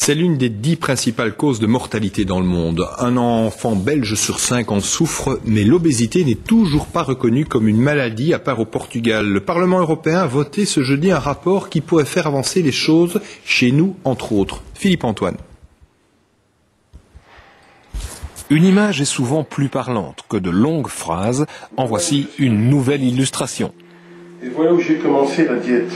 C'est l'une des 10 principales causes de mortalité dans le monde. Un enfant belge sur 5 en souffre, mais l'obésité n'est toujours pas reconnue comme une maladie, à part au Portugal. Le Parlement européen a voté ce jeudi un rapport qui pourrait faire avancer les choses chez nous, entre autres. Philippe Antoine. Une image est souvent plus parlante que de longues phrases. En voici une nouvelle illustration. Et voilà où j'ai commencé la diète.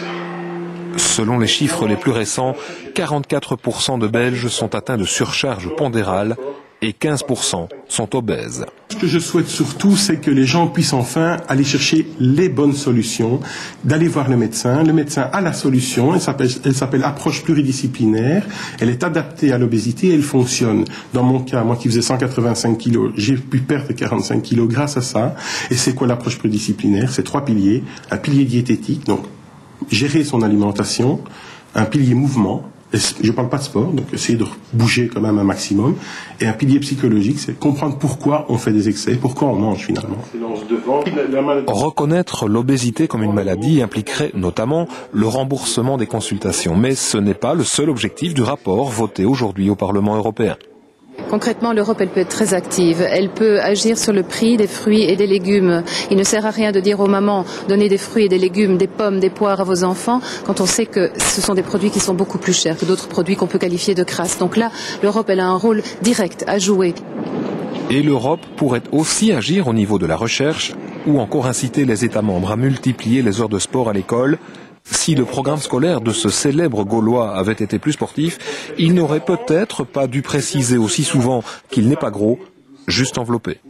Selon les chiffres les plus récents, 44% de Belges sont atteints de surcharge pondérale et 15% sont obèses. Ce que je souhaite surtout, c'est que les gens puissent enfin aller chercher les bonnes solutions, d'aller voir le médecin. Le médecin a la solution, elle s'appelle approche pluridisciplinaire, elle est adaptée à l'obésité et elle fonctionne. Dans mon cas, moi qui faisais 185 kilos, j'ai pu perdre 45 kilos grâce à ça. Et c'est quoi l'approche pluridisciplinaire? C'est 3 piliers. Un pilier diététique, donc gérer son alimentation, un pilier mouvement, je ne parle pas de sport, donc essayer de bouger quand même un maximum, et un pilier psychologique, c'est comprendre pourquoi on fait des excès, pourquoi on mange finalement. Reconnaître l'obésité comme une maladie impliquerait notamment le remboursement des consultations, mais ce n'est pas le seul objectif du rapport voté aujourd'hui au Parlement européen. Concrètement, l'Europe, elle peut être très active. Elle peut agir sur le prix des fruits et des légumes. Il ne sert à rien de dire aux mamans, donnez des fruits et des légumes, des pommes, des poires à vos enfants, quand on sait que ce sont des produits qui sont beaucoup plus chers que d'autres produits qu'on peut qualifier de crasses. Donc là, l'Europe, elle a un rôle direct à jouer. Et l'Europe pourrait aussi agir au niveau de la recherche ou encore inciter les États membres à multiplier les heures de sport à l'école. Si le programme scolaire de ce célèbre Gaulois avait été plus sportif, il n'aurait peut-être pas dû préciser aussi souvent qu'il n'est pas gros, juste enveloppé.